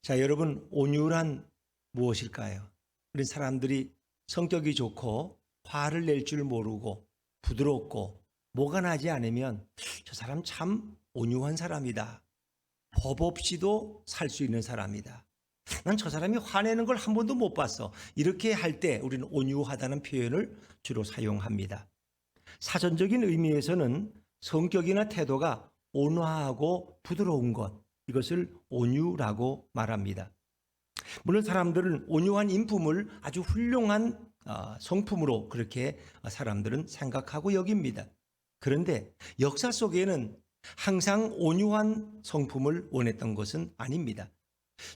자, 여러분, 온유란 무엇일까요? 우리 사람들이 성격이 좋고 화를 낼 줄 모르고 부드럽고 뭐가 나지 않으면 저 사람 참 온유한 사람이다. 법 없이도 살 수 있는 사람이다. 난 저 사람이 화내는 걸 한 번도 못 봤어. 이렇게 할 때 우리는 온유하다는 표현을 주로 사용합니다. 사전적인 의미에서는 성격이나 태도가 온화하고 부드러운 것, 이것을 온유라고 말합니다. 물론 사람들은 온유한 인품을 아주 훌륭한 성품으로 그렇게 사람들은 생각하고 여깁니다. 그런데 역사 속에는 항상 온유한 성품을 원했던 것은 아닙니다.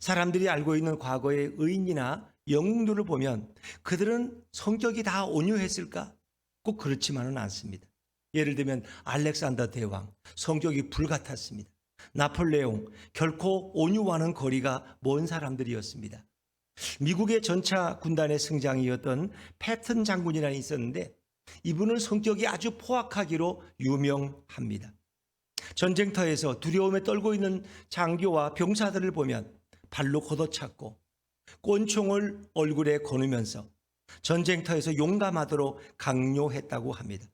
사람들이 알고 있는 과거의 의인이나 영웅들을 보면 그들은 성격이 다 온유했을까? 꼭 그렇지만은 않습니다. 예를 들면 알렉산더 대왕, 성격이 불같았습니다. 나폴레옹, 결코 온유와는 거리가 먼 사람들이었습니다. 미국의 전차 군단의 승장이었던 패튼 장군이라는 있었는데 이분은 성격이 아주 포악하기로 유명합니다. 전쟁터에서 두려움에 떨고 있는 장교와 병사들을 보면 발로 걷어찼고 꼰총을 얼굴에 거누면서 전쟁터에서 용감하도록 강요했다고 합니다.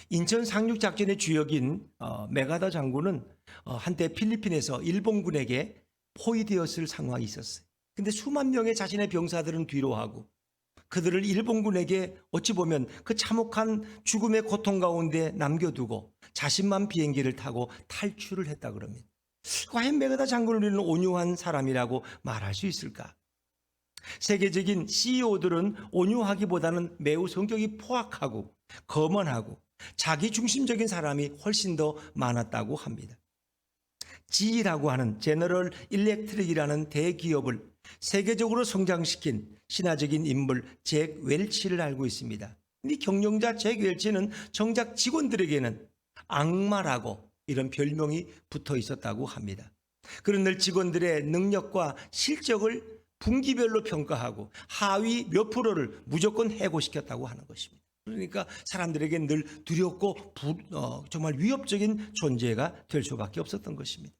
인천 상륙작전의 주역인 메가더 장군은 한때 필리핀에서 일본군에게 포위되었을 상황이 있었어요. 근데 수만 명의 자신의 병사들은 뒤로하고 그들을 일본군에게 어찌 보면 그 참혹한 죽음의 고통 가운데 남겨두고 자신만 비행기를 타고 탈출을 했다 그럽니다. 과연 메가더 장군을 우리는 온유한 사람이라고 말할 수 있을까? 세계적인 CEO들은 온유하기보다는 매우 성격이 포악하고 거만하고 자기중심적인 사람이 훨씬 더 많았다고 합니다. GE라고 하는 제너럴 일렉트릭이라는 대기업을 세계적으로 성장시킨 신화적인 인물 잭 웰치를 알고 있습니다. 이 경영자 잭 웰치는 정작 직원들에게는 악마라고 이런 별명이 붙어 있었다고 합니다. 그는 늘 직원들의 능력과 실적을 분기별로 평가하고 하위 몇 프로를 무조건 해고시켰다고 하는 것입니다. 그러니까 사람들에게 늘 두렵고 정말 위협적인 존재가 될 수밖에 없었던 것입니다.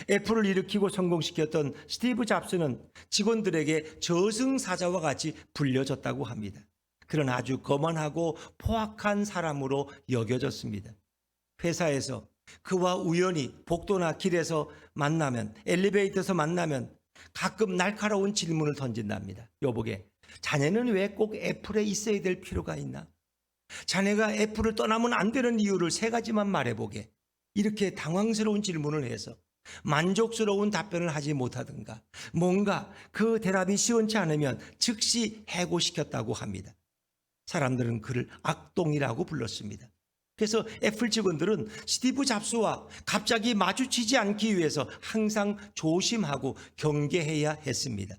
애플을 일으키고 성공시켰던 스티브 잡스는 직원들에게 저승사자와 같이 불려졌다고 합니다. 그런 아주 거만하고 포악한 사람으로 여겨졌습니다. 회사에서 그와 우연히 복도나 길에서 만나면, 엘리베이터에서 만나면 가끔 날카로운 질문을 던진답니다. 여보게, 자네는 왜 꼭 애플에 있어야 될 필요가 있나? 자네가 애플을 떠나면 안 되는 이유를 3가지만 말해보게. 이렇게 당황스러운 질문을 해서 만족스러운 답변을 하지 못하든가 뭔가 그 대답이 시원치 않으면 즉시 해고시켰다고 합니다. 사람들은 그를 악동이라고 불렀습니다. 그래서 애플 직원들은 스티브 잡스와 갑자기 마주치지 않기 위해서 항상 조심하고 경계해야 했습니다.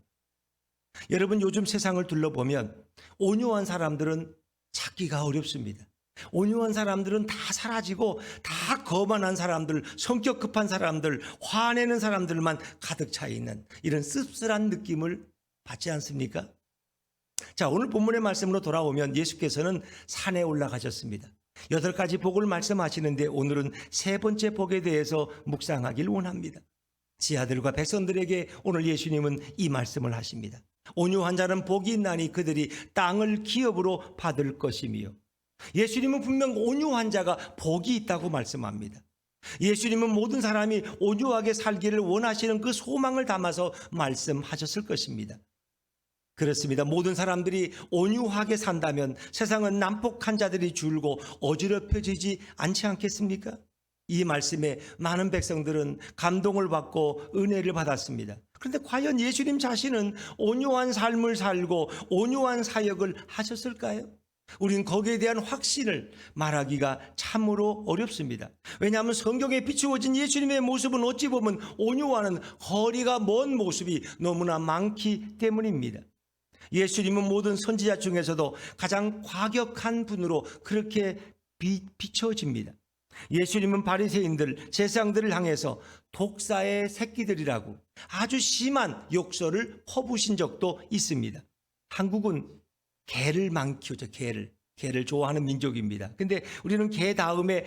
여러분, 요즘 세상을 둘러보면 온유한 사람들은 찾기가 어렵습니다. 온유한 사람들은 다 사라지고 다 거만한 사람들, 성격 급한 사람들, 화내는 사람들만 가득 차 있는 이런 씁쓸한 느낌을 받지 않습니까? 자, 오늘 본문의 말씀으로 돌아오면 예수께서는 산에 올라가셨습니다. 8가지 복을 말씀하시는데 오늘은 3번째 복에 대해서 묵상하길 원합니다. 지하들과 백성들에게 오늘 예수님은 이 말씀을 하십니다. 온유한 자는 복이 있나니 그들이 땅을 기업으로 받을 것이며, 예수님은 분명 온유한 자가 복이 있다고 말씀합니다. 예수님은 모든 사람이 온유하게 살기를 원하시는 그 소망을 담아서 말씀하셨을 것입니다. 그렇습니다. 모든 사람들이 온유하게 산다면 세상은 난폭한 자들이 줄고 어지럽혀지지 않지 않겠습니까? 이 말씀에 많은 백성들은 감동을 받고 은혜를 받았습니다. 그런데 과연 예수님 자신은 온유한 삶을 살고 온유한 사역을 하셨을까요? 우리는 거기에 대한 확신을 말하기가 참으로 어렵습니다. 왜냐하면 성경에 비추어진 예수님의 모습은 어찌 보면 온유와는 거리가 먼 모습이 너무나 많기 때문입니다. 예수님은 모든 선지자 중에서도 가장 과격한 분으로 그렇게 비춰집니다. 예수님은 바리새인들, 제사장들을 향해서 독사의 새끼들이라고 아주 심한 욕설을 퍼부으신 적도 있습니다. 한국은 개를 많이 키우죠. 개를 좋아하는 민족입니다. 근데 우리는 개 다음에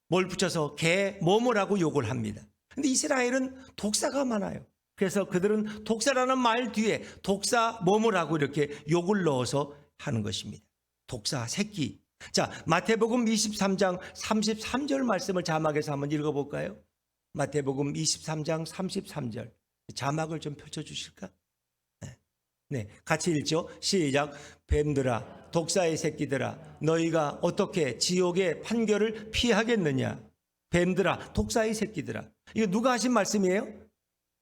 뭘 붙여서 개 뭐뭐라고 욕을 합니다. 근데 이스라엘은 독사가 많아요. 그래서 그들은 독사라는 말 뒤에 독사 뭐뭐라고 이렇게 욕을 넣어서 하는 것입니다. 독사 새끼. 자, 마태복음 23장 33절 말씀을 자막에서 한번 읽어볼까요? 마태복음 23장 33절 자막을 좀 펼쳐주실까? 네, 같이 읽죠. 시작. 뱀들아, 독사의 새끼들아, 너희가 어떻게 지옥의 판결을 피하겠느냐? 뱀들아, 독사의 새끼들아. 이거 누가 하신 말씀이에요?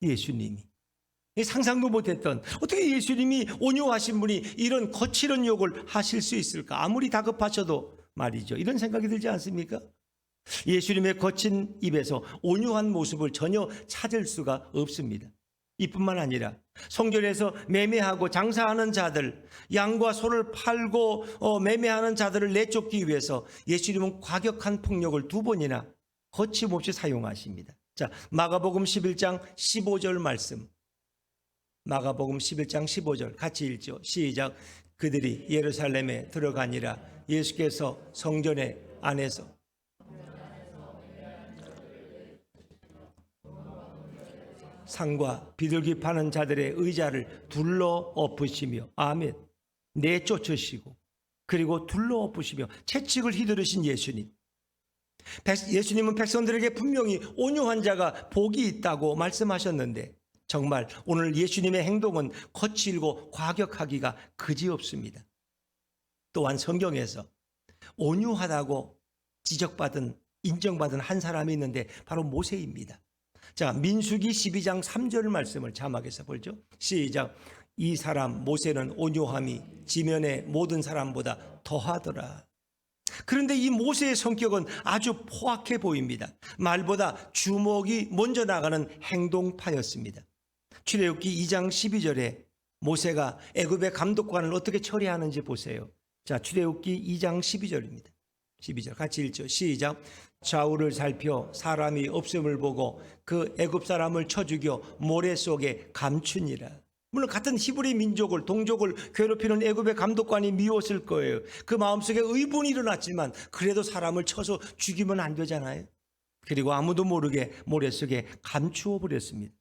예수님이. 상상도 못했던, 어떻게 예수님이 온유하신 분이 이런 거칠은 욕을 하실 수 있을까? 아무리 다급하셔도 말이죠. 이런 생각이 들지 않습니까? 예수님의 거친 입에서 온유한 모습을 전혀 찾을 수가 없습니다. 이뿐만 아니라 성전에서 매매하고 장사하는 자들, 양과 소를 팔고 매매하는 자들을 내쫓기 위해서 예수님은 과격한 폭력을 2번이나 거침없이 사용하십니다. 자, 마가복음 11장 15절 말씀. 마가복음 11장 15절 같이 읽죠. 시작. 그들이 예루살렘에 들어가니라. 예수께서 성전의 안에서 상과 비둘기 파는 자들의 의자를 둘러 엎으시며, 아멘, 내쫓으시고 그리고 둘러 엎으시며 채찍을 휘두르신 예수님. 예수님은 백성들에게 분명히 온유한 자가 복이 있다고 말씀하셨는데 정말 오늘 예수님의 행동은 거칠고 과격하기가 그지없습니다. 또한 성경에서 온유하다고 지적받은 인정받은 한 사람이 있는데 바로 모세입니다. 자, 민수기 12장 3절 말씀을 자막에서 보죠. 시작. 이 사람 모세는 온유함이 지면의 모든 사람보다 더하더라. 그런데 이 모세의 성격은 아주 포악해 보입니다. 말보다 주먹이 먼저 나가는 행동파였습니다. 출애굽기 2장 12절에 모세가 애굽의 감독관을 어떻게 처리하는지 보세요. 자, 출애굽기 2장 12절입니다. 12절 같이 읽죠. 시작. 좌우를 살펴 사람이 없음을 보고 그 애굽 사람을 쳐 죽여 모래 속에 감추니라. 물론 같은 히브리 민족을 동족을 괴롭히는 애굽의 감독관이 미웠을 거예요. 그 마음속에 의분이 일어났지만 그래도 사람을 쳐서 죽이면 안 되잖아요. 그리고 아무도 모르게 모래 속에 감추어 버렸습니다.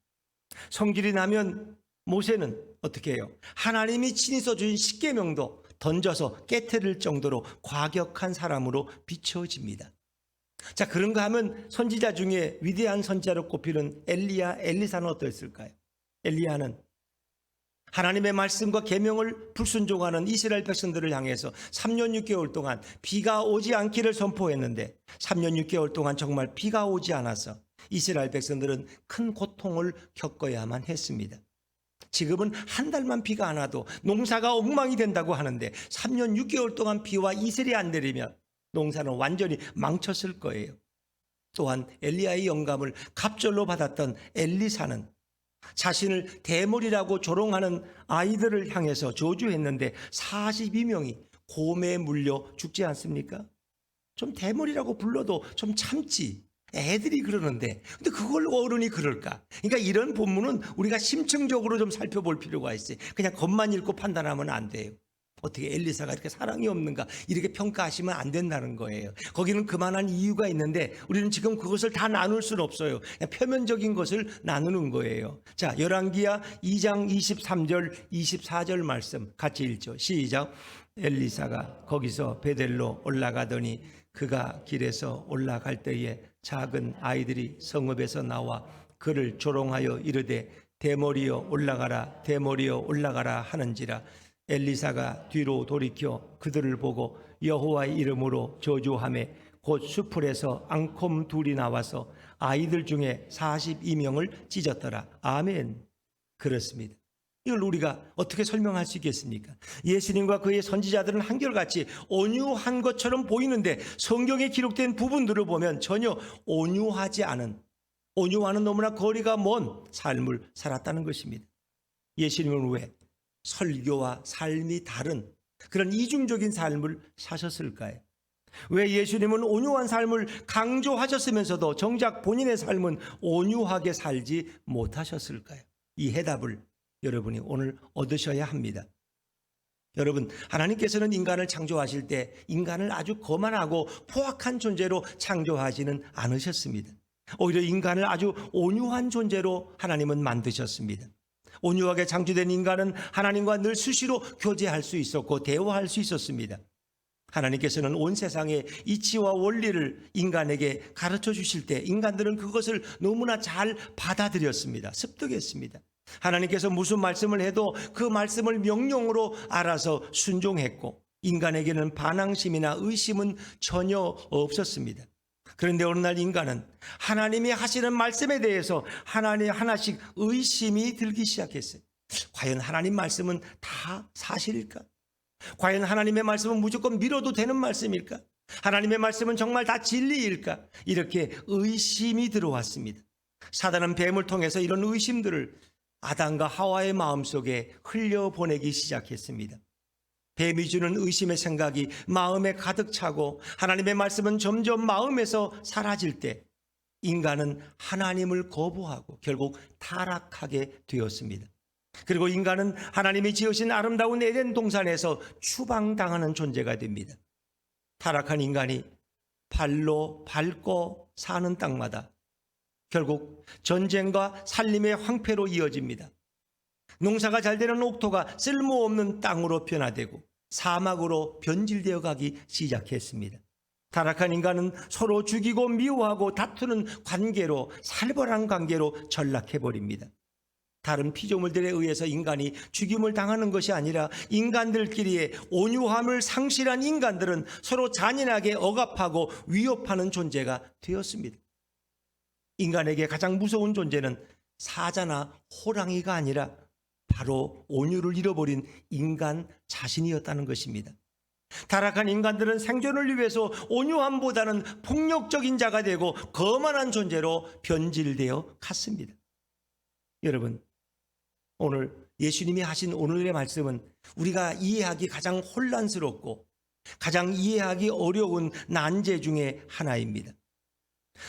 성질이 나면 모세는 어떻게 해요? 하나님이 친히 써주신 십계명도 던져서 깨트릴 정도로 과격한 사람으로 비춰집니다. 자, 그런가 하면 선지자 중에 위대한 선지자로 꼽히는 엘리사는 어떠했을까요? 엘리야는 하나님의 말씀과 계명을 불순종하는 이스라엘 백성들을 향해서 3년 6개월 동안 비가 오지 않기를 선포했는데 3년 6개월 동안 정말 비가 오지 않아서 이스라엘 백성들은 큰 고통을 겪어야만 했습니다. 지금은 한 달만 비가 안 와도 농사가 엉망이 된다고 하는데 3년 6개월 동안 비와 이슬이 안 내리면 농사는 완전히 망쳤을 거예요. 또한 엘리야의 영감을 갑절로 받았던 엘리사는 자신을 대물이라고 조롱하는 아이들을 향해서 저주했는데 42명이 곰에 물려 죽지 않습니까? 좀 대물이라고 불러도 좀 참지. 애들이 그러는데 근데 그걸 어른이 그럴까? 그러니까 이런 본문은 우리가 심층적으로 좀 살펴볼 필요가 있어요. 그냥 겉만 읽고 판단하면 안 돼요. 어떻게 엘리사가 이렇게 사랑이 없는가 이렇게 평가하시면 안 된다는 거예요. 거기는 그만한 이유가 있는데 우리는 지금 그것을 다 나눌 수는 없어요. 그냥 표면적인 것을 나누는 거예요. 자, 열왕기하 2장 23절 24절 말씀 같이 읽죠. 시작. 엘리사가 거기서 베델로 올라가더니 그가 길에서 올라갈 때에 작은 아이들이 성읍에서 나와 그를 조롱하여 이르되 대머리여 올라가라 대머리여 올라가라 하는지라. 엘리사가 뒤로 돌이켜 그들을 보고 여호와의 이름으로 저주하매 곧 수풀에서 앙콤 둘이 나와서 아이들 중에 42명을 찢었더라. 아멘. 그렇습니다. 이걸 우리가 어떻게 설명할 수 있겠습니까? 예수님과 그의 선지자들은 한결같이 온유한 것처럼 보이는데 성경에 기록된 부분들을 보면 전혀 온유하지 않은, 온유와는 너무나 거리가 먼 삶을 살았다는 것입니다. 예수님은 왜 설교와 삶이 다른 그런 이중적인 삶을 사셨을까요? 왜 예수님은 온유한 삶을 강조하셨으면서도 정작 본인의 삶은 온유하게 살지 못하셨을까요? 이 해답을 여러분이 오늘 얻으셔야 합니다. 여러분, 하나님께서는 인간을 창조하실 때 인간을 아주 거만하고 포악한 존재로 창조하지는 않으셨습니다. 오히려 인간을 아주 온유한 존재로 하나님은 만드셨습니다. 온유하게 창조된 인간은 하나님과 늘 수시로 교제할 수 있었고 대화할 수 있었습니다. 하나님께서는 온 세상의 이치와 원리를 인간에게 가르쳐 주실 때 인간들은 그것을 너무나 잘 받아들였습니다. 습득했습니다. 하나님께서 무슨 말씀을 해도 그 말씀을 명령으로 알아서 순종했고 인간에게는 반항심이나 의심은 전혀 없었습니다. 그런데 어느 날 인간은 하나님이 하시는 말씀에 대해서 하나씩 의심이 들기 시작했어요. 과연 하나님 말씀은 다 사실일까? 과연 하나님의 말씀은 무조건 믿어도 되는 말씀일까? 하나님의 말씀은 정말 다 진리일까? 이렇게 의심이 들어왔습니다. 사단은 뱀을 통해서 이런 의심들을 아담과 하와의 마음속에 흘려보내기 시작했습니다. 뱀이 주는 의심의 생각이 마음에 가득 차고 하나님의 말씀은 점점 마음에서 사라질 때 인간은 하나님을 거부하고 결국 타락하게 되었습니다. 그리고 인간은 하나님이 지으신 아름다운 에덴 동산에서 추방당하는 존재가 됩니다. 타락한 인간이 발로 밟고 사는 땅마다 결국 전쟁과 살림의 황폐로 이어집니다. 농사가 잘 되는 옥토가 쓸모없는 땅으로 변화되고 사막으로 변질되어 가기 시작했습니다. 타락한 인간은 서로 죽이고 미워하고 다투는 관계로 살벌한 관계로 전락해버립니다. 다른 피조물들에 의해서 인간이 죽임을 당하는 것이 아니라 인간들끼리의 온유함을 상실한 인간들은 서로 잔인하게 억압하고 위협하는 존재가 되었습니다. 인간에게 가장 무서운 존재는 사자나 호랑이가 아니라 바로 온유를 잃어버린 인간 자신이었다는 것입니다. 타락한 인간들은 생존을 위해서 온유함보다는 폭력적인 자가 되고 거만한 존재로 변질되어 갔습니다. 여러분, 오늘 예수님이 하신 오늘의 말씀은 우리가 이해하기 가장 혼란스럽고 가장 이해하기 어려운 난제 중에 하나입니다.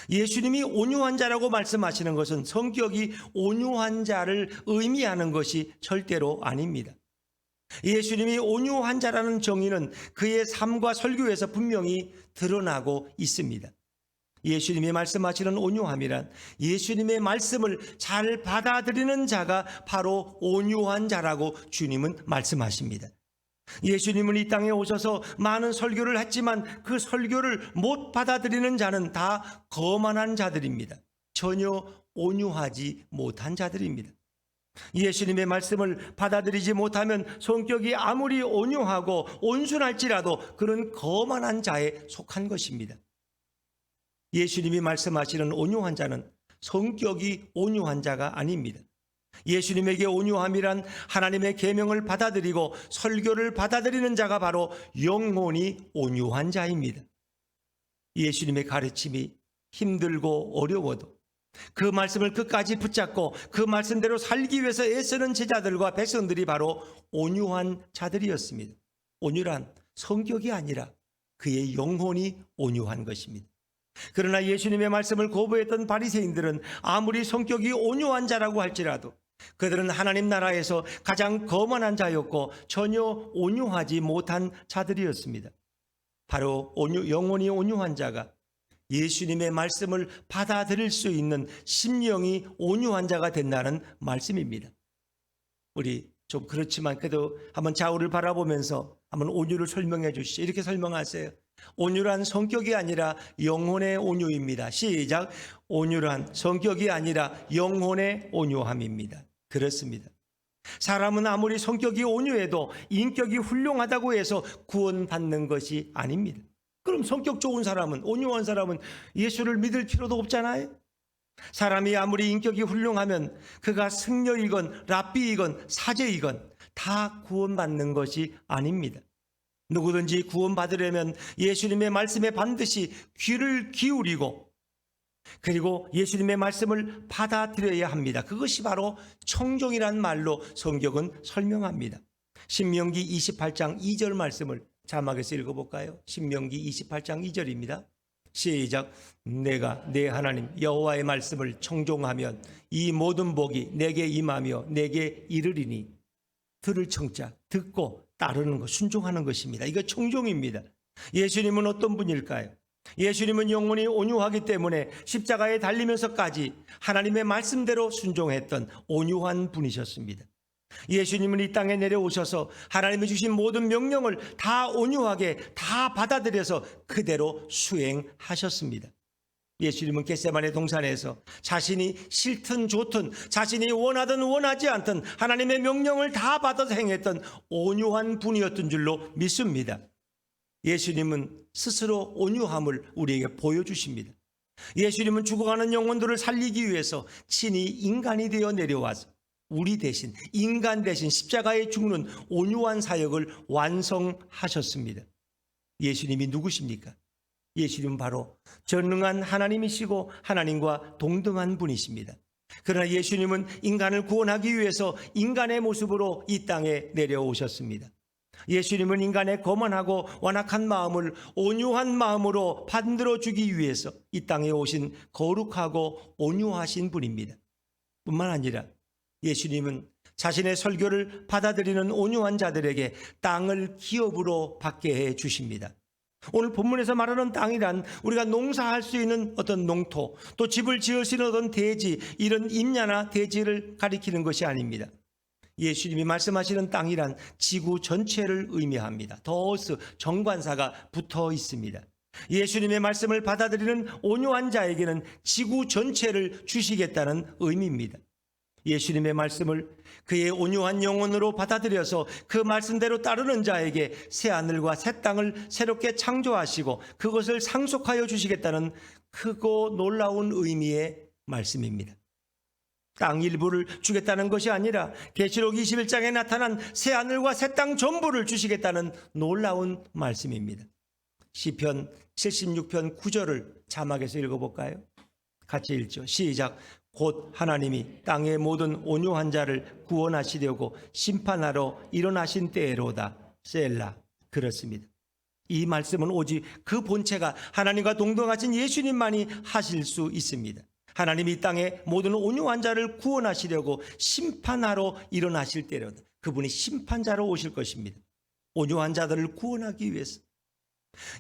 예수님이 온유한 자라고 말씀하시는 것은 성격이 온유한 자를 의미하는 것이 절대로 아닙니다. 예수님이 온유한 자라는 정의는 그의 삶과 설교에서 분명히 드러나고 있습니다. 예수님이 말씀하시는 온유함이란 예수님의 말씀을 잘 받아들이는 자가 바로 온유한 자라고 주님은 말씀하십니다. 예수님은 이 땅에 오셔서 많은 설교를 했지만 그 설교를 못 받아들이는 자는 다 거만한 자들입니다. 전혀 온유하지 못한 자들입니다. 예수님의 말씀을 받아들이지 못하면 성격이 아무리 온유하고 온순할지라도 그런 거만한 자에 속한 것입니다. 예수님이 말씀하시는 온유한 자는 성격이 온유한 자가 아닙니다. 예수님에게 온유함이란 하나님의 계명을 받아들이고 설교를 받아들이는 자가 바로 영혼이 온유한 자입니다. 예수님의 가르침이 힘들고 어려워도 그 말씀을 끝까지 붙잡고 그 말씀대로 살기 위해서 애쓰는 제자들과 백성들이 바로 온유한 자들이었습니다. 온유란 성격이 아니라 그의 영혼이 온유한 것입니다. 그러나 예수님의 말씀을 거부했던 바리새인들은 아무리 성격이 온유한 자라고 할지라도 그들은 하나님 나라에서 가장 거만한 자였고 전혀 온유하지 못한 자들이었습니다. 바로 영혼이 온유한 자가 예수님의 말씀을 받아들일 수 있는 심령이 온유한 자가 된다는 말씀입니다. 우리 좀 그렇지만 그래도 한번 좌우를 바라보면서 한번 온유를 설명해 주시죠. 이렇게 설명하세요. 온유란 성격이 아니라 영혼의 온유입니다. 시작. 온유란 성격이 아니라 영혼의 온유함입니다. 그렇습니다. 사람은 아무리 성격이 온유해도 인격이 훌륭하다고 해서 구원받는 것이 아닙니다. 그럼 성격 좋은 사람은, 온유한 사람은 예수를 믿을 필요도 없잖아요. 사람이 아무리 인격이 훌륭하면 그가 승려이건 랍비이건 사제이건 다 구원받는 것이 아닙니다. 누구든지 구원받으려면 예수님의 말씀에 반드시 귀를 기울이고 그리고 예수님의 말씀을 받아들여야 합니다. 그것이 바로 청종이란 말로 성경은 설명합니다. 신명기 28장 2절 말씀을 자막에서 읽어볼까요? 신명기 28장 2절입니다. 시작. 내가 내 하나님 여호와의 말씀을 청종하면 이 모든 복이 내게 임하며 내게 이르리니. 들을 청자, 듣고 따르는 것, 순종하는 것입니다. 이거 청종입니다. 예수님은 어떤 분일까요? 예수님은 영원히 온유하기 때문에 십자가에 달리면서까지 하나님의 말씀대로 순종했던 온유한 분이셨습니다. 예수님은 이 땅에 내려오셔서 하나님이 주신 모든 명령을 다 온유하게 다 받아들여서 그대로 수행하셨습니다. 예수님은 겟세마네 동산에서 자신이 싫든 좋든 자신이 원하든 원하지 않든 하나님의 명령을 다 받아서 행했던 온유한 분이었던 줄로 믿습니다. 예수님은 스스로 온유함을 우리에게 보여주십니다. 예수님은 죽어가는 영혼들을 살리기 위해서 친히 인간이 되어 내려와서 우리 대신, 인간 대신 십자가에 죽는 온유한 사역을 완성하셨습니다. 예수님이 누구십니까? 예수님은 바로 전능한 하나님이시고 하나님과 동등한 분이십니다. 그러나 예수님은 인간을 구원하기 위해서 인간의 모습으로 이 땅에 내려오셨습니다. 예수님은 인간의 거만하고 완악한 마음을 온유한 마음으로 만들어주기 위해서 이 땅에 오신 거룩하고 온유하신 분입니다. 뿐만 아니라 예수님은 자신의 설교를 받아들이는 온유한 자들에게 땅을 기업으로 받게 해 주십니다. 오늘 본문에서 말하는 땅이란 우리가 농사할 수 있는 어떤 농토, 또 집을 지을 수 있는 어떤 대지, 이런 임야나 대지를 가리키는 것이 아닙니다. 예수님이 말씀하시는 땅이란 지구 전체를 의미합니다. 더스 정관사가 붙어 있습니다. 예수님의 말씀을 받아들이는 온유한 자에게는 지구 전체를 주시겠다는 의미입니다. 예수님의 말씀을 그의 온유한 영혼으로 받아들여서 그 말씀대로 따르는 자에게 새 하늘과 새 땅을 새롭게 창조하시고 그것을 상속하여 주시겠다는 크고 놀라운 의미의 말씀입니다. 땅 일부를 주겠다는 것이 아니라 계시록 21장에 나타난 새 하늘과 새 땅 전부를 주시겠다는 놀라운 말씀입니다. 시편 76편 9절을 자막에서 읽어볼까요? 같이 읽죠. 시작. 곧 하나님이 땅의 모든 온유한 자를 구원하시려고 심판하러 일어나신 때로다. 셀라. 그렇습니다. 이 말씀은 오직 그 본체가 하나님과 동등하신 예수님만이 하실 수 있습니다. 하나님이 이 땅의 모든 온유한 자를 구원하시려고 심판하러 일어나실 때로다. 그분이 심판자로 오실 것입니다. 온유한 자들을 구원하기 위해서.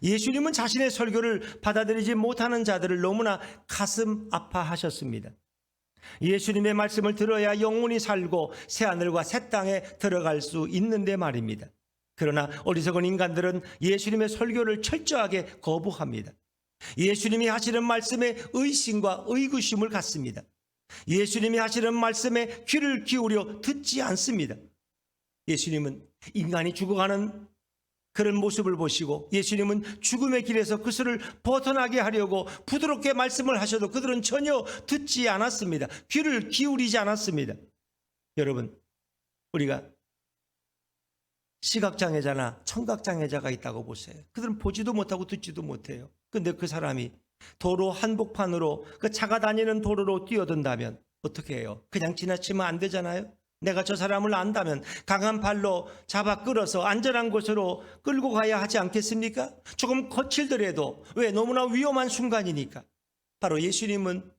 예수님은 자신의 설교를 받아들이지 못하는 자들을 너무나 가슴 아파하셨습니다. 예수님의 말씀을 들어야 영혼이 살고 새하늘과 새 땅에 들어갈 수 있는데 말입니다. 그러나 어리석은 인간들은 예수님의 설교를 철저하게 거부합니다. 예수님이 하시는 말씀에 의심과 의구심을 갖습니다. 예수님이 하시는 말씀에 귀를 기울여 듣지 않습니다. 예수님은 인간이 죽어가는 그런 모습을 보시고 예수님은 죽음의 길에서 그들을 벗어나게 하려고 부드럽게 말씀을 하셔도 그들은 전혀 듣지 않았습니다. 귀를 기울이지 않았습니다. 여러분, 우리가 시각장애자나 청각장애자가 있다고 보세요. 그들은 보지도 못하고 듣지도 못해요. 근데 그 사람이 도로 한복판으로 그 차가 다니는 도로로 뛰어든다면 어떻게 해요? 그냥 지나치면 안 되잖아요. 내가 저 사람을 안다면 강한 발로 잡아 끌어서 안전한 곳으로 끌고 가야 하지 않겠습니까? 조금 거칠더라도 왜? 너무나 위험한 순간이니까. 바로 예수님은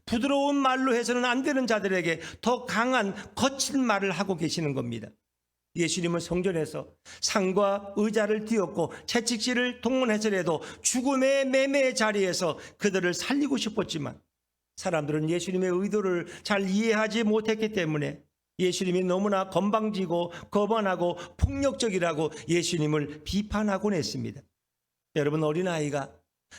부드러운 말로 해서는 안 되는 자들에게 더 강한 거친 말을 하고 계시는 겁니다. 예수님은 성전에서 상과 의자를 띄웠고 채찍질을 동원해서라도 죽음의 매매의 자리에서 그들을 살리고 싶었지만 사람들은 예수님의 의도를 잘 이해하지 못했기 때문에 예수님이 너무나 건방지고 거만하고 폭력적이라고 예수님을 비판하곤 했습니다. 여러분, 어린아이가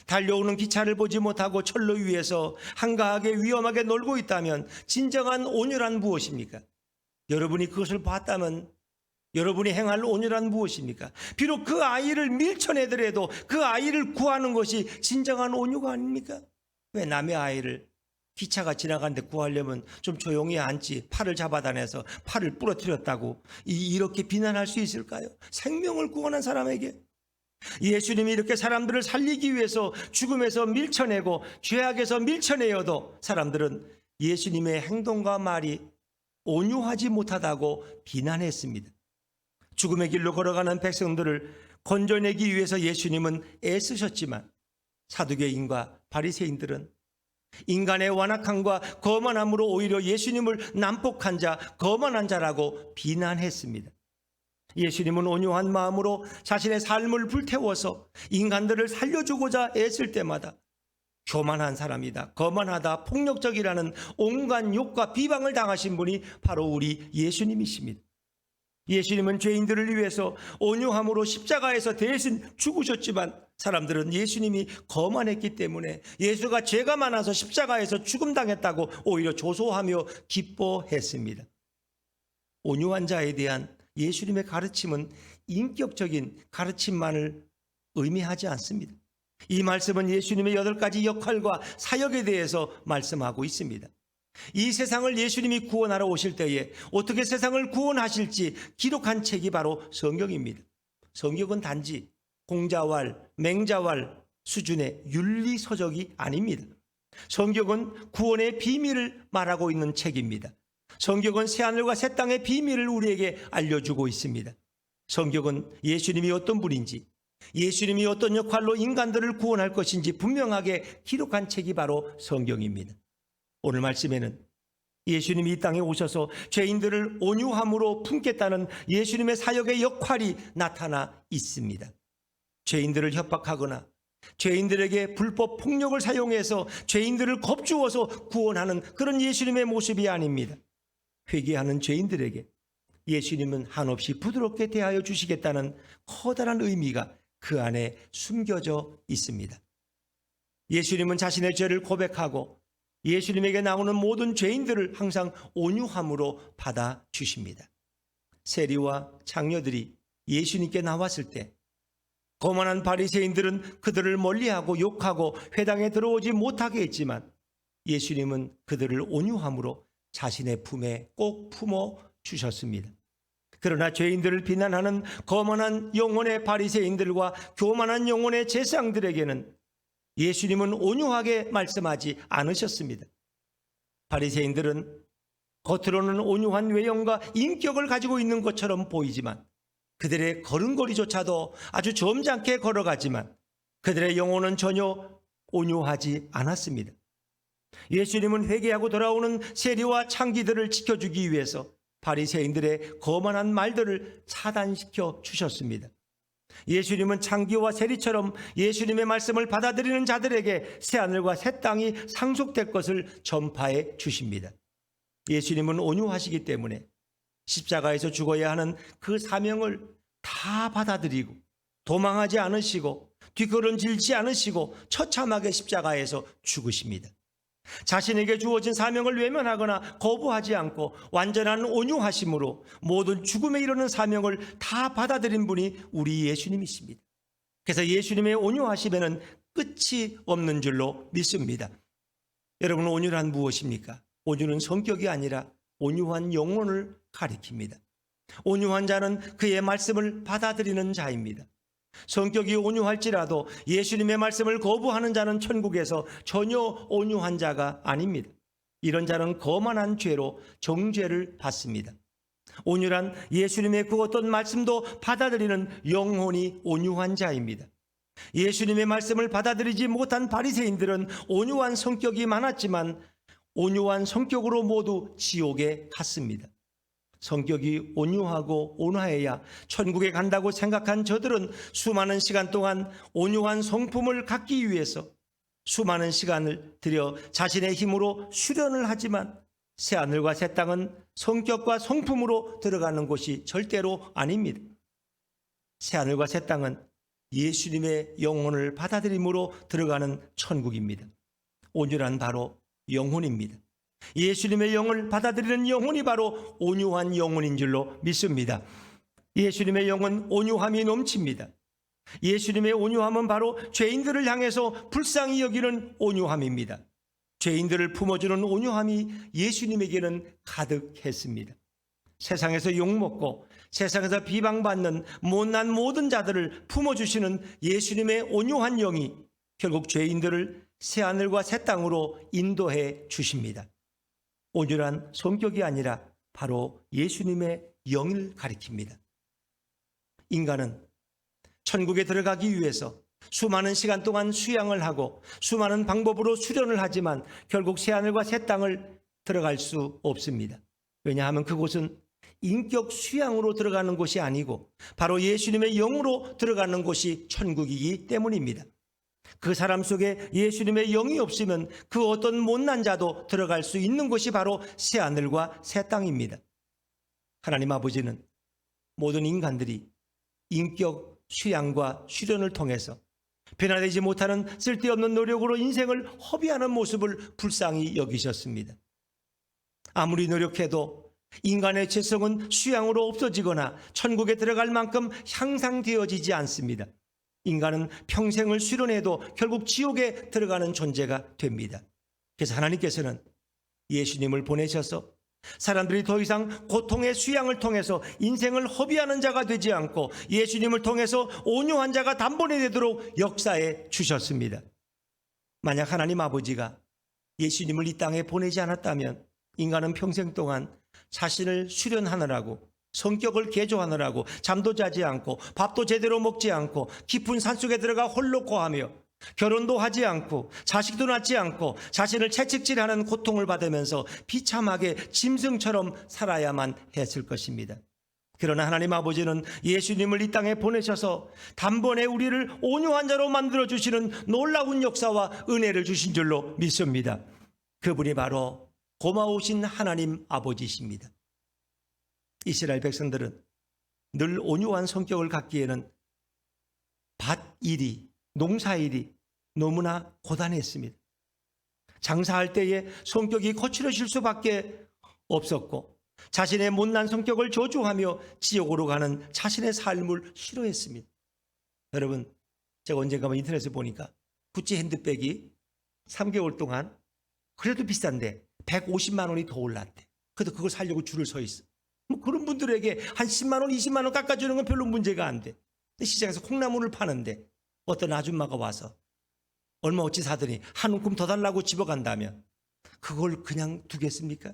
달려오는 기차를 보지 못하고 철로 위에서 한가하게 위험하게 놀고 있다면 진정한 온유란 무엇입니까? 여러분이 그것을 봤다면 여러분이 행할 온유란 무엇입니까? 비록 그 아이를 밀쳐내더라도 그 아이를 구하는 것이 진정한 온유가 아닙니까? 왜 남의 아이를 기차가 지나가는데 구하려면 좀 조용히 앉지 팔을 잡아다녀서 팔을 부러뜨렸다고 이렇게 비난할 수 있을까요? 생명을 구원한 사람에게. 예수님이 이렇게 사람들을 살리기 위해서 죽음에서 밀쳐내고 죄악에서 밀쳐내어도 사람들은 예수님의 행동과 말이 온유하지 못하다고 비난했습니다. 죽음의 길로 걸어가는 백성들을 건져내기 위해서 예수님은 애쓰셨지만 사두개인과 바리새인들은 인간의 완악함과 거만함으로 오히려 예수님을 난폭한 자, 거만한 자라고 비난했습니다. 예수님은 온유한 마음으로 자신의 삶을 불태워서 인간들을 살려주고자 애쓸 때마다 교만한 사람이다, 거만하다, 폭력적이라는 온갖 욕과 비방을 당하신 분이 바로 우리 예수님이십니다. 예수님은 죄인들을 위해서 온유함으로 십자가에서 대신 죽으셨지만 사람들은 예수님이 거만했기 때문에 예수가 죄가 많아서 십자가에서 죽음당했다고 오히려 조소하며 기뻐했습니다. 온유한 자에 대한 예수님의 가르침은 인격적인 가르침만을 의미하지 않습니다. 이 말씀은 예수님의 8가지 역할과 사역에 대해서 말씀하고 있습니다. 이 세상을 예수님이 구원하러 오실 때에 어떻게 세상을 구원하실지 기록한 책이 바로 성경입니다. 성경은 단지 공자왈, 맹자왈 수준의 윤리서적이 아닙니다. 성경은 구원의 비밀을 말하고 있는 책입니다. 성경은 새하늘과 새 땅의 비밀을 우리에게 알려주고 있습니다. 성경은 예수님이 어떤 분인지, 예수님이 어떤 역할로 인간들을 구원할 것인지 분명하게 기록한 책이 바로 성경입니다. 오늘 말씀에는 예수님이 이 땅에 오셔서 죄인들을 온유함으로 품겠다는 예수님의 사역의 역할이 나타나 있습니다. 죄인들을 협박하거나 죄인들에게 불법 폭력을 사용해서 죄인들을 겁주어서 구원하는 그런 예수님의 모습이 아닙니다. 회개하는 죄인들에게 예수님은 한없이 부드럽게 대하여 주시겠다는 커다란 의미가 그 안에 숨겨져 있습니다. 예수님은 자신의 죄를 고백하고 예수님에게 나오는 모든 죄인들을 항상 온유함으로 받아주십니다. 세리와 장녀들이 예수님께 나왔을 때 거만한 바리새인들은 그들을 멀리하고 욕하고 회당에 들어오지 못하게 했지만 예수님은 그들을 온유함으로 자신의 품에 꼭 품어 주셨습니다. 그러나 죄인들을 비난하는 거만한 영혼의 바리새인들과 교만한 영혼의 제사장들에게는 예수님은 온유하게 말씀하지 않으셨습니다. 바리새인들은 겉으로는 온유한 외형과 인격을 가지고 있는 것처럼 보이지만 그들의 걸음걸이조차도 아주 점잖게 걸어가지만 그들의 영혼은 전혀 온유하지 않았습니다. 예수님은 회개하고 돌아오는 세리와 창기들을 지켜주기 위해서 바리새인들의 거만한 말들을 차단시켜 주셨습니다. 예수님은 창기와 세리처럼 예수님의 말씀을 받아들이는 자들에게 새하늘과 새 땅이 상속될 것을 전파해 주십니다. 예수님은 온유하시기 때문에 십자가에서 죽어야 하는 그 사명을 다 받아들이고 도망하지 않으시고 뒷걸음질지 않으시고 처참하게 십자가에서 죽으십니다. 자신에게 주어진 사명을 외면하거나 거부하지 않고 완전한 온유하심으로 모든 죽음에 이르는 사명을 다 받아들인 분이 우리 예수님이십니다. 그래서 예수님의 온유하심에는 끝이 없는 줄로 믿습니다. 여러분, 온유란 무엇입니까? 온유는 성격이 아니라 온유한 영혼을 가리킵니다. 온유한 자는 그의 말씀을 받아들이는 자입니다. 성격이 온유할지라도 예수님의 말씀을 거부하는 자는 천국에서 전혀 온유한 자가 아닙니다. 이런 자는 거만한 죄로 정죄를 받습니다. 온유란 예수님의 그 어떤 말씀도 받아들이는 영혼이 온유한 자입니다. 예수님의 말씀을 받아들이지 못한 바리새인들은 온유한 성격이 많았지만 온유한 성격으로 모두 지옥에 갔습니다. 성격이 온유하고 온화해야 천국에 간다고 생각한 저들은 수많은 시간 동안 온유한 성품을 갖기 위해서 수많은 시간을 들여 자신의 힘으로 수련을 하지만 새하늘과 새 땅은 성격과 성품으로 들어가는 곳이 절대로 아닙니다. 새하늘과 새 땅은 예수님의 영혼을 받아들임으로 들어가는 천국입니다. 온유란 바로 영혼입니다. 예수님의 영을 받아들이는 영혼이 바로 온유한 영혼인 줄로 믿습니다. 예수님의 영은 온유함이 넘칩니다. 예수님의 온유함은 바로 죄인들을 향해서 불쌍히 여기는 온유함입니다. 죄인들을 품어주는 온유함이 예수님에게는 가득했습니다. 세상에서 욕먹고 세상에서 비방받는 못난 모든 자들을 품어주시는 예수님의 온유한 영이 결국 죄인들을 새하늘과 새 땅으로 인도해 주십니다. 온유란 성격이 아니라 바로 예수님의 영을 가리킵니다. 인간은 천국에 들어가기 위해서 수많은 시간 동안 수양을 하고 수많은 방법으로 수련을 하지만 결국 새하늘과 새 땅을 들어갈 수 없습니다. 왜냐하면 그곳은 인격 수양으로 들어가는 곳이 아니고 바로 예수님의 영으로 들어가는 곳이 천국이기 때문입니다. 그 사람 속에 예수님의 영이 없으면 그 어떤 못난 자도 들어갈 수 있는 곳이 바로 새하늘과 새 땅입니다. 하나님 아버지는 모든 인간들이 인격 수양과 수련을 통해서 변화되지 못하는 쓸데없는 노력으로 인생을 허비하는 모습을 불쌍히 여기셨습니다. 아무리 노력해도 인간의 죄성은 수양으로 없어지거나 천국에 들어갈 만큼 향상되어지지 않습니다. 인간은 평생을 수련해도 결국 지옥에 들어가는 존재가 됩니다. 그래서 하나님께서는 예수님을 보내셔서 사람들이 더 이상 고통의 수양을 통해서 인생을 허비하는 자가 되지 않고 예수님을 통해서 온유한 자가 단번에 되도록 역사해 주셨습니다. 만약 하나님 아버지가 예수님을 이 땅에 보내지 않았다면 인간은 평생 동안 자신을 수련하느라고, 성격을 개조하느라고 잠도 자지 않고 밥도 제대로 먹지 않고 깊은 산속에 들어가 홀로 거하며 결혼도 하지 않고 자식도 낳지 않고 자신을 채찍질하는 고통을 받으면서 비참하게 짐승처럼 살아야만 했을 것입니다. 그러나 하나님 아버지는 예수님을 이 땅에 보내셔서 단번에 우리를 온유한 자로 만들어주시는 놀라운 역사와 은혜를 주신 줄로 믿습니다. 그분이 바로 고마우신 하나님 아버지십니다. 이스라엘 백성들은 늘 온유한 성격을 갖기에는 밭일이, 농사일이 너무나 고단했습니다. 장사할 때에 성격이 거칠어질 수밖에 없었고 자신의 못난 성격을 저주하며 지옥으로 가는 자신의 삶을 싫어했습니다. 여러분, 제가 언젠가 인터넷에 보니까 구찌 핸드백이 3개월 동안 그래도 비싼데 150만 원이 더 올랐대. 그래도 그걸 사려고 줄을 서 있어. 뭐 그런 분들에게 한 10만 원, 20만 원 깎아주는 건 별로 문제가 안 돼. 시장에서 콩나물을 파는데 어떤 아줌마가 와서 얼마 어치 사더니 한 움큼 더 달라고 집어간다면 그걸 그냥 두겠습니까?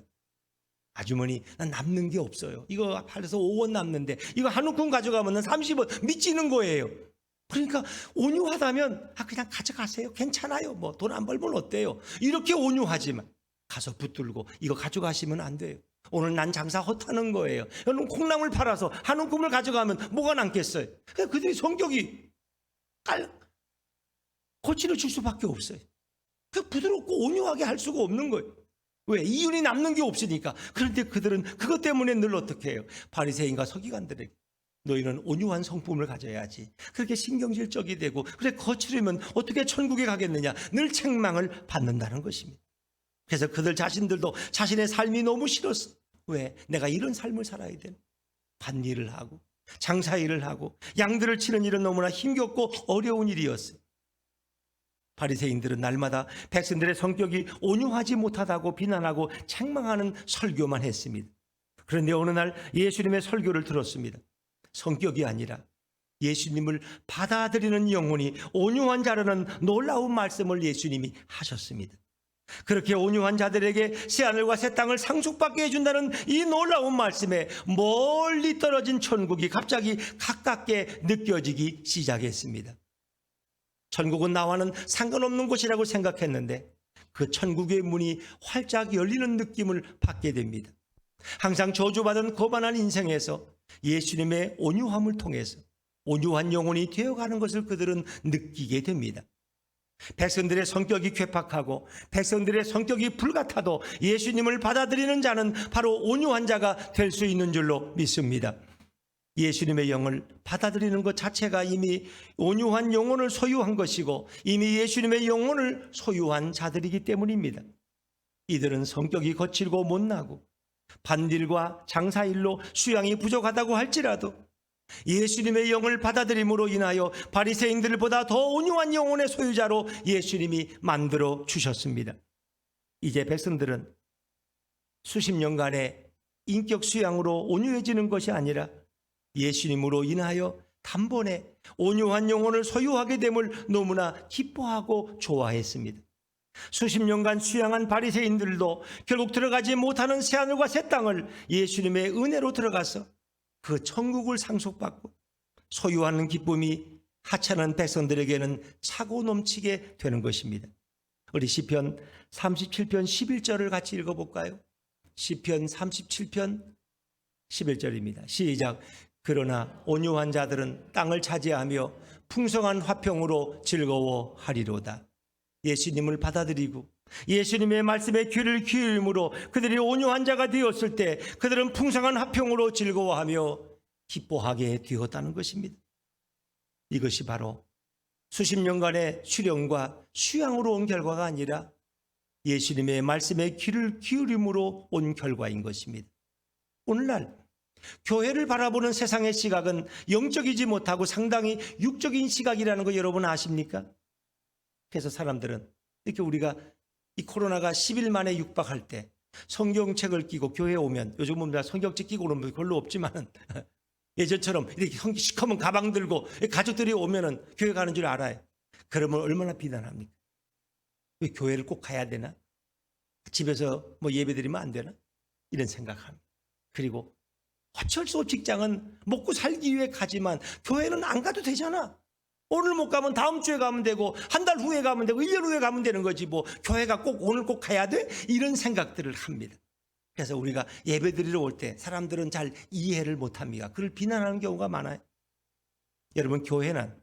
아주머니, 난 남는 게 없어요. 이거 팔려서 5원 남는데 이거 한 움큼 가져가면 30원 미치는 거예요. 그러니까 온유하다면 그냥 가져가세요. 괜찮아요. 뭐 돈 안 벌면 어때요? 이렇게 온유하지만 가서 붙들고 이거 가져가시면 안 돼요. 오늘 난 장사 헛하는 거예요. 여러분, 콩나물 팔아서 한 움큼을 가져가면 뭐가 남겠어요? 그들이 성격이 고치를 줄 수밖에 없어요. 부드럽고 온유하게 할 수가 없는 거예요. 왜? 이윤이 남는 게 없으니까. 그런데 그들은 그것 때문에 늘 어떻게 해요? 바리새인과 서기관들에게 너희는 온유한 성품을 가져야지. 그렇게 신경질적이 되고 그래 거칠으면 어떻게 천국에 가겠느냐. 늘 책망을 받는다는 것입니다. 그래서 그들 자신들도 자신의 삶이 너무 싫었어. 왜? 내가 이런 삶을 살아야 되나? 밭일을 하고 장사일을 하고 양들을 치는 일은 너무나 힘겹고 어려운 일이었어요. 바리새인들은 날마다 백성들의 성격이 온유하지 못하다고 비난하고 책망하는 설교만 했습니다. 그런데 어느 날 예수님의 설교를 들었습니다. 성격이 아니라 예수님을 받아들이는 영혼이 온유한 자라는 놀라운 말씀을 예수님이 하셨습니다. 그렇게 온유한 자들에게 새하늘과 새 땅을 상속받게 해준다는 이 놀라운 말씀에 멀리 떨어진 천국이 갑자기 가깝게 느껴지기 시작했습니다. 천국은 나와는 상관없는 곳이라고 생각했는데 그 천국의 문이 활짝 열리는 느낌을 받게 됩니다. 항상 저주받은 거만한 인생에서 예수님의 온유함을 통해서 온유한 영혼이 되어가는 것을 그들은 느끼게 됩니다. 백성들의 성격이 괴팍하고 백성들의 성격이 불같아도 예수님을 받아들이는 자는 바로 온유한 자가 될 수 있는 줄로 믿습니다. 예수님의 영을 받아들이는 것 자체가 이미 온유한 영혼을 소유한 것이고 이미 예수님의 영혼을 소유한 자들이기 때문입니다. 이들은 성격이 거칠고 못나고 밭일과 장사일로 수양이 부족하다고 할지라도 예수님의 영을 받아들임으로 인하여 바리새인들보다 더 온유한 영혼의 소유자로 예수님이 만들어 주셨습니다. 이제 백성들은 수십 년간의 인격 수양으로 온유해지는 것이 아니라 예수님으로 인하여 단번에 온유한 영혼을 소유하게 됨을 너무나 기뻐하고 좋아했습니다. 수십 년간 수양한 바리새인들도 결국 들어가지 못하는 새하늘과 새 땅을 예수님의 은혜로 들어가서 그 천국을 상속받고 소유하는 기쁨이 하찮은 백성들에게는 차고 넘치게 되는 것입니다. 우리 시편 37편 11절을 같이 읽어볼까요? 시편 37편 11절입니다. 시작. 그러나 온유한 자들은 땅을 차지하며 풍성한 화평으로 즐거워하리로다. 예수님을 받아들이고 예수님의 말씀에 귀를 기울임으로 그들이 온유한 자가 되었을 때 그들은 풍성한 화평으로 즐거워하며 기뻐하게 되었다는 것입니다. 이것이 바로 수십 년간의 수련과 수양으로 온 결과가 아니라 예수님의 말씀에 귀를 기울임으로 온 결과인 것입니다. 오늘날 교회를 바라보는 세상의 시각은 영적이지 못하고 상당히 육적인 시각이라는 거 여러분 아십니까? 그래서 사람들은 이렇게 우리가 이 코로나가 10일 만에 육박할 때 성경책을 끼고 교회에 오면, 요즘은 성경책 끼고 오는 분 별로 없지만 예전처럼 이렇게 시커먼 가방 들고 가족들이 오면은 교회 가는 줄 알아요. 그러면 얼마나 비난합니까? 왜 교회를 꼭 가야 되나? 집에서 뭐 예배 드리면 안 되나? 이런 생각합니다. 그리고 어쩔 수 없이 직장은 먹고 살기 위해 가지만 교회는 안 가도 되잖아. 오늘 못 가면 다음 주에 가면 되고 한 달 후에 가면 되고 1년 후에 가면 되는 거지 뭐 교회가 꼭 오늘 꼭 가야 돼? 이런 생각들을 합니다. 그래서 우리가 예배 드리러 올 때 사람들은 잘 이해를 못합니다. 그를 비난하는 경우가 많아요. 여러분, 교회는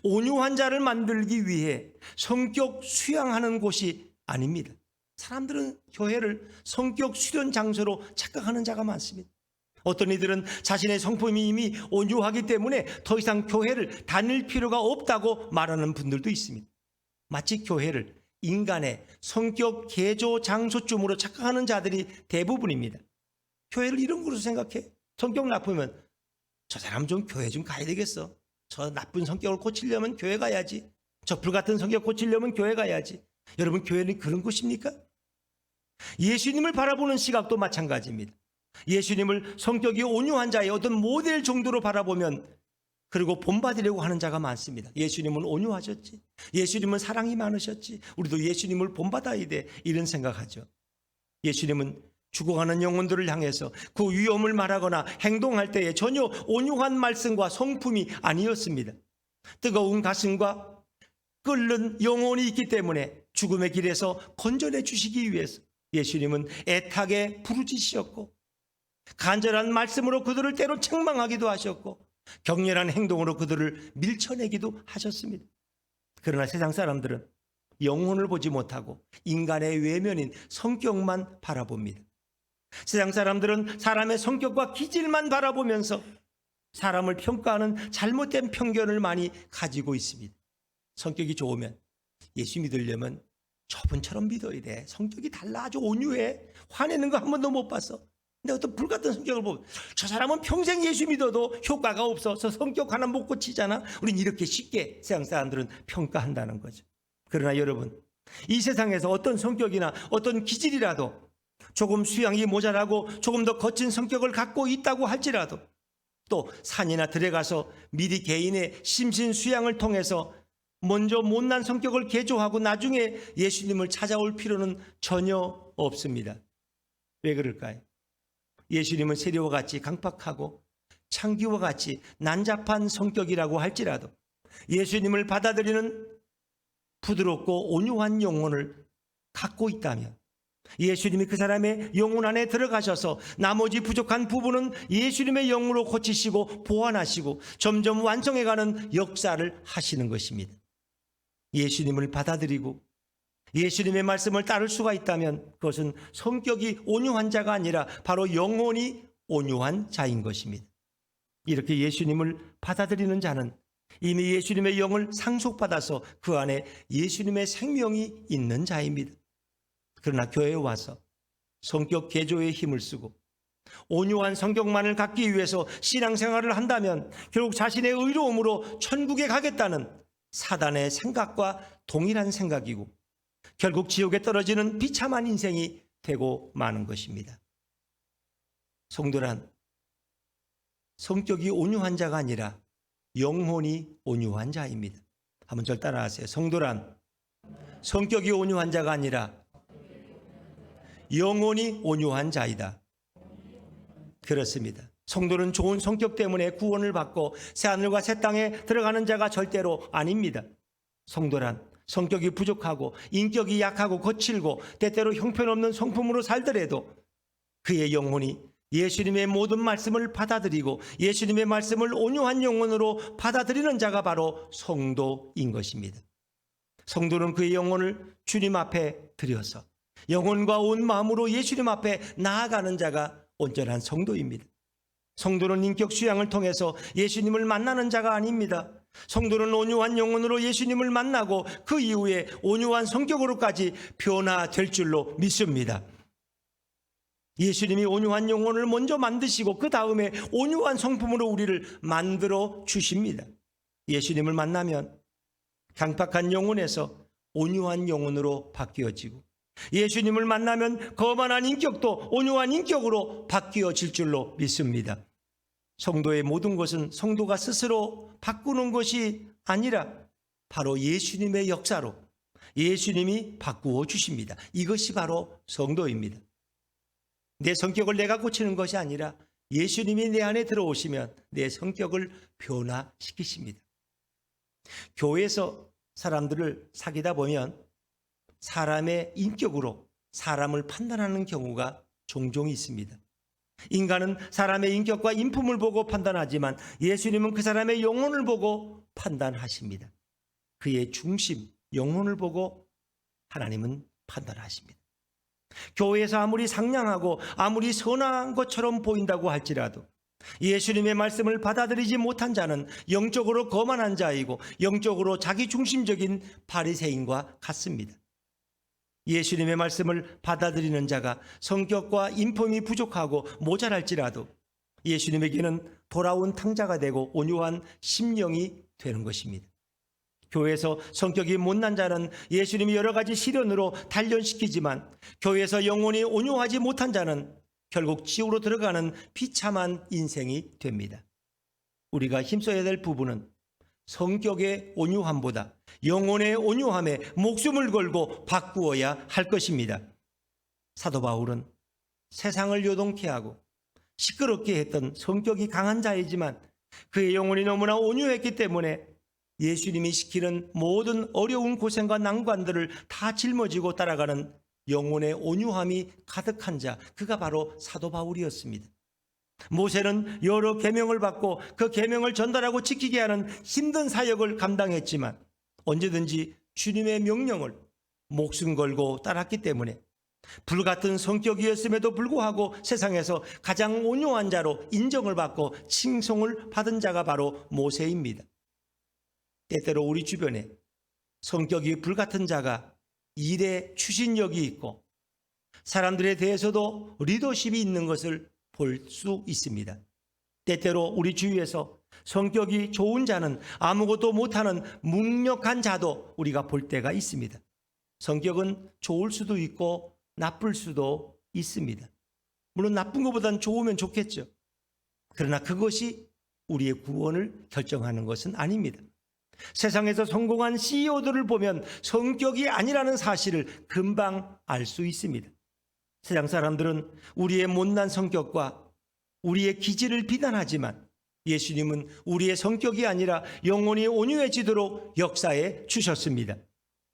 온유한 자를 만들기 위해 성격 수양하는 곳이 아닙니다. 사람들은 교회를 성격 수련 장소로 착각하는 자가 많습니다. 어떤 이들은 자신의 성품이 이미 온유하기 때문에 더 이상 교회를 다닐 필요가 없다고 말하는 분들도 있습니다. 마치 교회를 인간의 성격 개조 장소쯤으로 착각하는 자들이 대부분입니다. 교회를 이런 거로 생각해. 성격 나쁘면 저 사람 좀 교회 좀 가야 되겠어. 저 나쁜 성격을 고치려면 교회 가야지. 저 불같은 성격 고치려면 교회 가야지. 여러분, 교회는 그런 곳입니까? 예수님을 바라보는 시각도 마찬가지입니다. 예수님을 성격이 온유한 자의 어떤 모델 정도로 바라보면 그리고 본받으려고 하는 자가 많습니다. 예수님은 온유하셨지. 예수님은 사랑이 많으셨지. 우리도 예수님을 본받아야 돼. 이런 생각하죠. 예수님은 죽어가는 영혼들을 향해서 그 위험을 말하거나 행동할 때에 전혀 온유한 말씀과 성품이 아니었습니다. 뜨거운 가슴과 끓는 영혼이 있기 때문에 죽음의 길에서 건져내 주시기 위해서 예수님은 애타게 부르짖으셨고 간절한 말씀으로 그들을 때로 책망하기도 하셨고 격렬한 행동으로 그들을 밀쳐내기도 하셨습니다. 그러나 세상 사람들은 영혼을 보지 못하고 인간의 외면인 성격만 바라봅니다. 세상 사람들은 사람의 성격과 기질만 바라보면서 사람을 평가하는 잘못된 편견을 많이 가지고 있습니다. 성격이 좋으면 예수 믿으려면 저분처럼 믿어야 돼. 성격이 달라. 아주 온유해. 화내는 거 한 번도 못 봤어. 근데 어떤 불같은 성격을 보면 저 사람은 평생 예수 믿어도 효과가 없어서 성격 하나 못 고치잖아. 우린 이렇게 쉽게 세상 사람들은 평가한다는 거죠. 그러나 여러분, 이 세상에서 어떤 성격이나 어떤 기질이라도 조금 수양이 모자라고 조금 더 거친 성격을 갖고 있다고 할지라도 또 산이나 들에 가서 미리 개인의 심신 수양을 통해서 먼저 못난 성격을 개조하고 나중에 예수님을 찾아올 필요는 전혀 없습니다. 왜 그럴까요? 예수님은 세리와 같이 강팍하고 창기와 같이 난잡한 성격이라고 할지라도 예수님을 받아들이는 부드럽고 온유한 영혼을 갖고 있다면 예수님이 그 사람의 영혼 안에 들어가셔서 나머지 부족한 부분은 예수님의 영으로 고치시고 보완하시고 점점 완성해가는 역사를 하시는 것입니다. 예수님을 받아들이고 예수님의 말씀을 따를 수가 있다면 그것은 성격이 온유한 자가 아니라 바로 영혼이 온유한 자인 것입니다. 이렇게 예수님을 받아들이는 자는 이미 예수님의 영을 상속받아서 그 안에 예수님의 생명이 있는 자입니다. 그러나 교회에 와서 성격 개조에 힘을 쓰고 온유한 성격만을 갖기 위해서 신앙생활을 한다면 결국 자신의 의로움으로 천국에 가겠다는 사단의 생각과 동일한 생각이고 결국 지옥에 떨어지는 비참한 인생이 되고 마는 것입니다. 성도란 성격이 온유한 자가 아니라 영혼이 온유한 자입니다. 한번 절 따라하세요. 성도란 성격이 온유한 자가 아니라 영혼이 온유한 자이다. 그렇습니다. 성도는 좋은 성격 때문에 구원을 받고 새하늘과 새 땅에 들어가는 자가 절대로 아닙니다. 성도란 성격이 부족하고 인격이 약하고 거칠고 때때로 형편없는 성품으로 살더라도 그의 영혼이 예수님의 모든 말씀을 받아들이고 예수님의 말씀을 온유한 영혼으로 받아들이는 자가 바로 성도인 것입니다. 성도는 그의 영혼을 주님 앞에 드려서 영혼과 온 마음으로 예수님 앞에 나아가는 자가 온전한 성도입니다. 성도는 인격 수양을 통해서 예수님을 만나는 자가 아닙니다. 성도는 온유한 영혼으로 예수님을 만나고 그 이후에 온유한 성격으로까지 변화될 줄로 믿습니다. 예수님이 온유한 영혼을 먼저 만드시고 그 다음에 온유한 성품으로 우리를 만들어 주십니다. 예수님을 만나면 강팍한 영혼에서 온유한 영혼으로 바뀌어지고 예수님을 만나면 거만한 인격도 온유한 인격으로 바뀌어질 줄로 믿습니다. 성도의 모든 것은 성도가 스스로 바꾸는 것이 아니라 바로 예수님의 역사로 예수님이 바꾸어 주십니다. 이것이 바로 성도입니다. 내 성격을 내가 고치는 것이 아니라 예수님이 내 안에 들어오시면 내 성격을 변화시키십니다. 교회에서 사람들을 사귀다 보면 사람의 인격으로 사람을 판단하는 경우가 종종 있습니다. 인간은 사람의 인격과 인품을 보고 판단하지만 예수님은 그 사람의 영혼을 보고 판단하십니다. 그의 중심, 영혼을 보고 하나님은 판단하십니다. 교회에서 아무리 상냥하고 아무리 선한 것처럼 보인다고 할지라도 예수님의 말씀을 받아들이지 못한 자는 영적으로 거만한 자이고 영적으로 자기중심적인 바리새인과 같습니다. 예수님의 말씀을 받아들이는 자가 성격과 인품이 부족하고 모자랄지라도 예수님에게는 돌아온 탕자가 되고 온유한 심령이 되는 것입니다. 교회에서 성격이 못난 자는 예수님이 여러 가지 시련으로 단련시키지만 교회에서 영혼이 온유하지 못한 자는 결국 지옥으로 들어가는 비참한 인생이 됩니다. 우리가 힘써야 될 부분은 성격의 온유함보다 영혼의 온유함에 목숨을 걸고 바꾸어야 할 것입니다. 사도 바울은 세상을 요동케 하고 시끄럽게 했던 성격이 강한 자이지만 그의 영혼이 너무나 온유했기 때문에 예수님이 시키는 모든 어려운 고생과 난관들을 다 짊어지고 따라가는 영혼의 온유함이 가득한 자, 그가 바로 사도 바울이었습니다. 모세는 여러 계명을 받고 그 계명을 전달하고 지키게 하는 힘든 사역을 감당했지만 언제든지 주님의 명령을 목숨 걸고 따랐기 때문에 불같은 성격이었음에도 불구하고 세상에서 가장 온유한 자로 인정을 받고 칭송을 받은 자가 바로 모세입니다. 때때로 우리 주변에 성격이 불같은 자가 일에 추진력이 있고 사람들에 대해서도 리더십이 있는 것을 볼 수 있습니다. 때때로 우리 주위에서 성격이 좋은 자는 아무것도 못하는 무능력한 자도 우리가 볼 때가 있습니다. 성격은 좋을 수도 있고 나쁠 수도 있습니다. 물론 나쁜 것보다는 좋으면 좋겠죠. 그러나 그것이 우리의 구원을 결정하는 것은 아닙니다. 세상에서 성공한 CEO들을 보면 성격이 아니라는 사실을 금방 알 수 있습니다. 세상 사람들은 우리의 못난 성격과 우리의 기질을 비난하지만 예수님은 우리의 성격이 아니라 영혼이 온유해지도록 역사해 주셨습니다.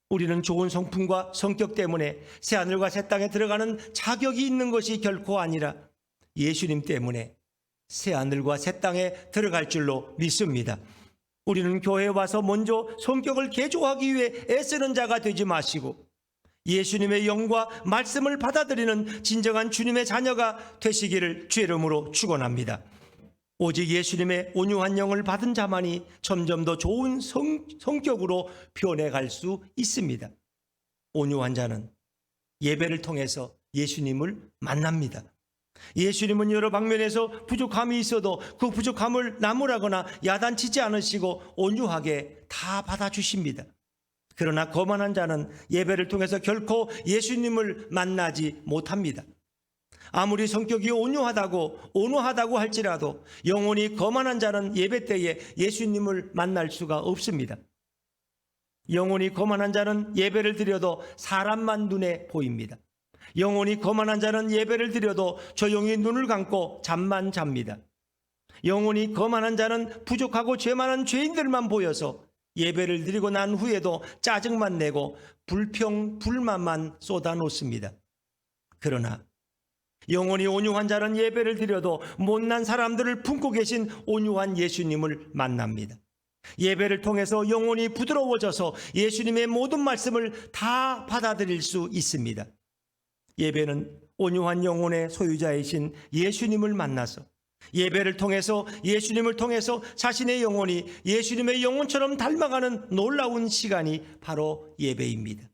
우리는 좋은 성품과 성격 때문에 새하늘과 새 땅에 들어가는 자격이 있는 것이 결코 아니라 예수님 때문에 새하늘과 새 땅에 들어갈 줄로 믿습니다. 우리는 교회에 와서 먼저 성격을 개조하기 위해 애쓰는 자가 되지 마시고 예수님의 영과 말씀을 받아들이는 진정한 주님의 자녀가 되시기를 주의 이름으로 축원합니다. 오직 예수님의 온유한 영을 받은 자만이 점점 더 좋은 성격으로 변해갈 수 있습니다. 온유한 자는 예배를 통해서 예수님을 만납니다. 예수님은 여러 방면에서 부족함이 있어도 그 부족함을 나무라거나 야단치지 않으시고 온유하게 다 받아주십니다. 그러나 거만한 자는 예배를 통해서 결코 예수님을 만나지 못합니다. 아무리 성격이 온유하다고 할지라도 영혼이 거만한 자는 예배 때에 예수님을 만날 수가 없습니다. 영혼이 거만한 자는 예배를 드려도 사람만 눈에 보입니다. 영혼이 거만한 자는 예배를 드려도 조용히 눈을 감고 잠만 잡니다. 영혼이 거만한 자는 부족하고 죄 많은 죄인들만 보여서 예배를 드리고 난 후에도 짜증만 내고 불평, 불만만 쏟아놓습니다. 그러나 영혼이 온유한 자는 예배를 드려도 못난 사람들을 품고 계신 온유한 예수님을 만납니다. 예배를 통해서 영혼이 부드러워져서 예수님의 모든 말씀을 다 받아들일 수 있습니다. 예배는 온유한 영혼의 소유자이신 예수님을 만나서 예배를 통해서 예수님을 통해서 자신의 영혼이 예수님의 영혼처럼 닮아가는 놀라운 시간이 바로 예배입니다.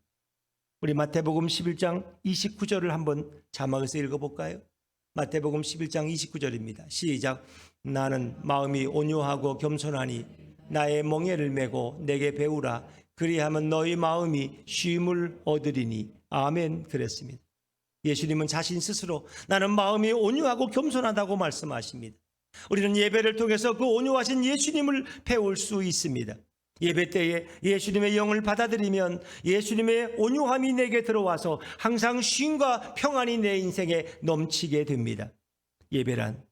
우리 마태복음 11장 29절을 한번 자막에서 읽어볼까요? 마태복음 11장 29절입니다. 시작. 나는 마음이 온유하고 겸손하니 나의 멍에를 메고 내게 배우라. 그리하면 너희 마음이 쉼을 얻으리니. 아멘. 그랬습니다. 예수님은 자신 스스로 나는 마음이 온유하고 겸손하다고 말씀하십니다. 우리는 예배를 통해서 그 온유하신 예수님을 배울 수 있습니다. 예배 때에 예수님의 영을 받아들이면 예수님의 온유함이 내게 들어와서 항상 쉼과 평안이 내 인생에 넘치게 됩니다. 예배란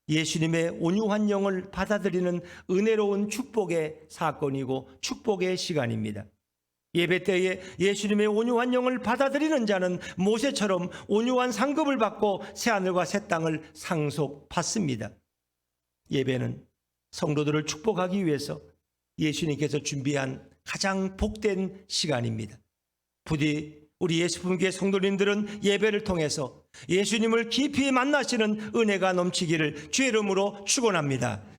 예수님의 온유한 영을 받아들이는 은혜로운 축복의 사건이고 축복의 시간입니다. 예배 때에 예수님의 온유한 영을 받아들이는 자는 모세처럼 온유한 상급을 받고 새하늘과 새 땅을 상속받습니다. 예배는 성도들을 축복하기 위해서 예수님께서 준비한 가장 복된 시간입니다. 부디 우리 예수품교회 성도님들은 예배를 통해서 예수님을 깊이 만나시는 은혜가 넘치기를 주의 이름으로 축원합니다.